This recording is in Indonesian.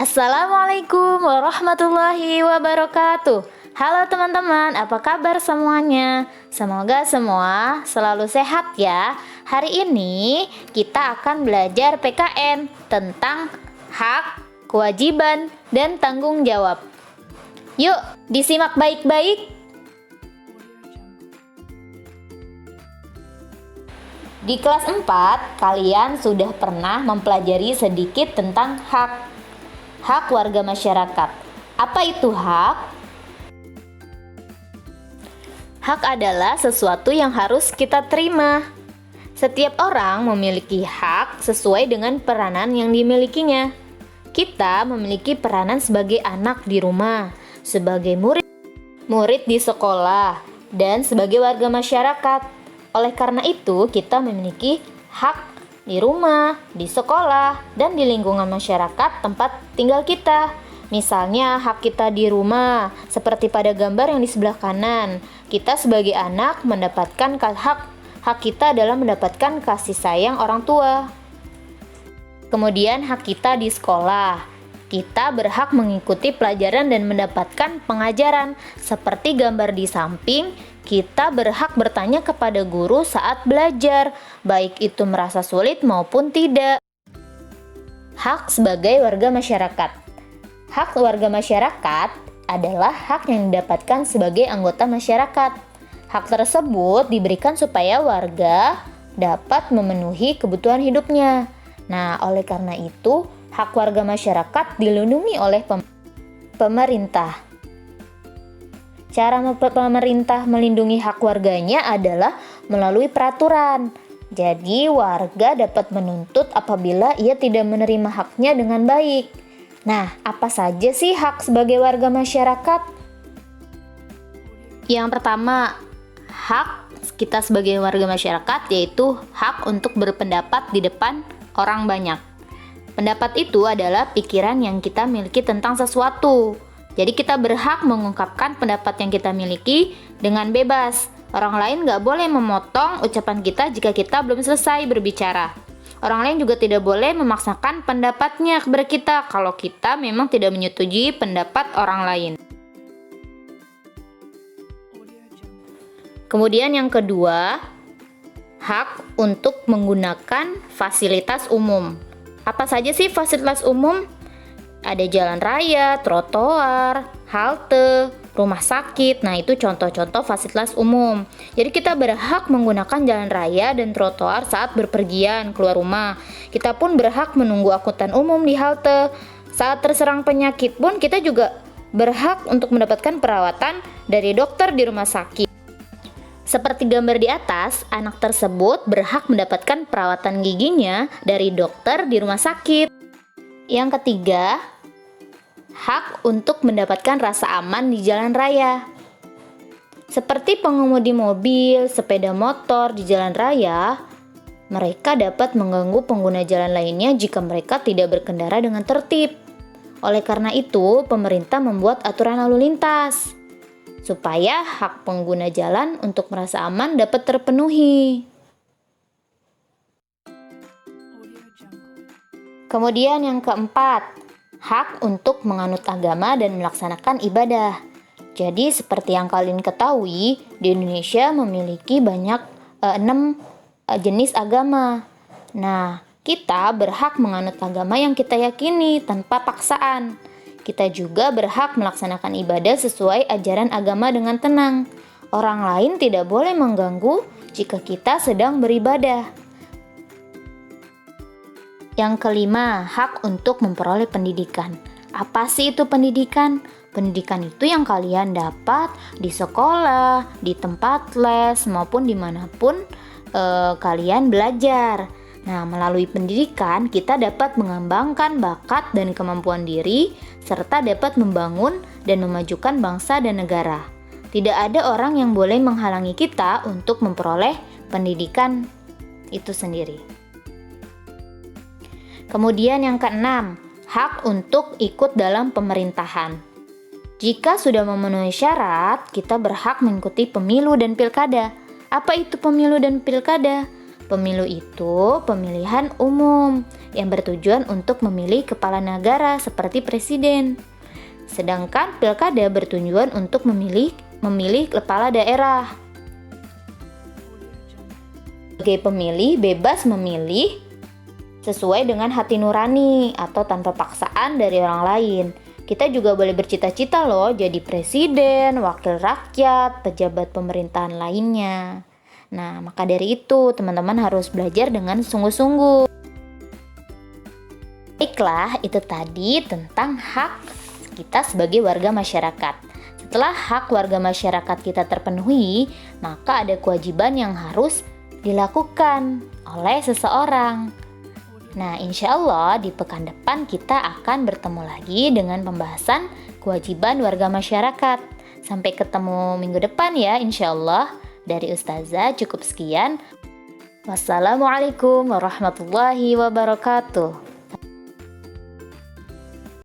Assalamualaikum warahmatullahi wabarakatuh. Halo teman-teman, apa kabar semuanya? Semoga semua selalu sehat ya. Hari ini kita akan belajar PKN tentang hak, kewajiban, dan tanggung jawab. Yuk, disimak baik-baik. Di kelas 4, kalian sudah pernah mempelajari sedikit tentang hak warga masyarakat. Apa itu hak? Hak adalah sesuatu yang harus kita terima. Setiap orang memiliki hak sesuai dengan peranan yang dimilikinya. Kita memiliki peranan sebagai anak di rumah, sebagai murid di sekolah, dan sebagai warga masyarakat. Oleh karena itu, kita memiliki hak di rumah, di sekolah, dan di lingkungan masyarakat tempat tinggal kita. Misalnya hak kita di rumah, seperti pada gambar yang di sebelah kanan. Kita sebagai anak mendapatkan hak kita adalah mendapatkan kasih sayang orang tua. Kemudian hak kita di sekolah. Kita berhak mengikuti pelajaran dan mendapatkan pengajaran. Seperti gambar di samping, kita berhak bertanya kepada guru saat belajar, baik itu merasa sulit maupun tidak. Hak sebagai warga masyarakat. Hak warga masyarakat adalah hak yang didapatkan sebagai anggota masyarakat. Hak tersebut diberikan supaya warga dapat memenuhi kebutuhan hidupnya. Nah, oleh karena itu, hak warga masyarakat dilindungi oleh pemerintah. Cara pemerintah melindungi hak warganya adalah melalui peraturan. Jadi, warga dapat menuntut apabila ia tidak menerima haknya dengan baik. Nah, apa saja sih hak sebagai warga masyarakat? Yang pertama, hak kita sebagai warga masyarakat yaitu hak untuk berpendapat di depan orang banyak. Pendapat itu adalah pikiran yang kita miliki tentang sesuatu. Jadi kita berhak mengungkapkan pendapat yang kita miliki dengan bebas. Orang lain nggak boleh memotong ucapan kita jika kita belum selesai berbicara. Orang lain juga tidak boleh memaksakan pendapatnya kepada kita kalau kita memang tidak menyetujui pendapat orang lain. Kemudian yang kedua, hak untuk menggunakan fasilitas umum. Apa saja sih fasilitas umum? Ada jalan raya, trotoar, halte, rumah sakit. Nah, itu contoh-contoh fasilitas umum. Jadi kita berhak menggunakan jalan raya dan trotoar saat berpergian keluar rumah. Kita pun berhak menunggu angkutan umum di halte. Saat terserang penyakit pun kita juga berhak untuk mendapatkan perawatan dari dokter di rumah sakit. Seperti gambar di atas, anak tersebut berhak mendapatkan perawatan giginya dari dokter di rumah sakit. Yang ketiga, hak untuk mendapatkan rasa aman di jalan raya. Seperti pengemudi mobil, sepeda motor di jalan raya, mereka dapat mengganggu pengguna jalan lainnya jika mereka tidak berkendara dengan tertib. Oleh karena itu, pemerintah membuat aturan lalu lintas supaya hak pengguna jalan untuk merasa aman dapat terpenuhi. Kemudian yang keempat, hak untuk menganut agama dan melaksanakan ibadah. Jadi seperti yang kalian ketahui, di Indonesia memiliki banyak 6 jenis agama. Nah, kita berhak menganut agama yang kita yakini tanpa paksaan. Kita juga berhak melaksanakan ibadah sesuai ajaran agama dengan tenang. Orang lain tidak boleh mengganggu jika kita sedang beribadah. Yang kelima, hak untuk memperoleh pendidikan. Apa sih itu pendidikan? Pendidikan itu yang kalian dapat di sekolah, di tempat les, maupun dimanapun kalian belajar. Nah, melalui pendidikan kita dapat mengembangkan bakat dan kemampuan diri, serta dapat membangun dan memajukan bangsa dan negara. Tidak ada orang yang boleh menghalangi kita untuk memperoleh pendidikan itu sendiri. Kemudian yang keenam, hak untuk ikut dalam pemerintahan. Jika sudah memenuhi syarat, kita berhak mengikuti pemilu dan pilkada. Apa itu pemilu dan pilkada? Pemilu itu pemilihan umum yang bertujuan untuk memilih kepala negara seperti presiden. Sedangkan pilkada bertujuan untuk memilih kepala daerah. Sebagai pemilih bebas memilih sesuai dengan hati nurani atau tanpa paksaan dari orang lain. Kita juga boleh bercita-cita loh jadi presiden, wakil rakyat, pejabat pemerintahan lainnya. Nah, maka dari itu teman-teman harus belajar dengan sungguh-sungguh. Baiklah, itu tadi tentang hak kita sebagai warga masyarakat. Setelah hak warga masyarakat kita terpenuhi, maka ada kewajiban yang harus dilakukan oleh seseorang. Nah, insya Allah di pekan depan kita akan bertemu lagi dengan pembahasan kewajiban warga masyarakat. Sampai ketemu minggu depan ya, insya Allah. Dari Ustazah cukup sekian. Wassalamualaikum warahmatullahi wabarakatuh.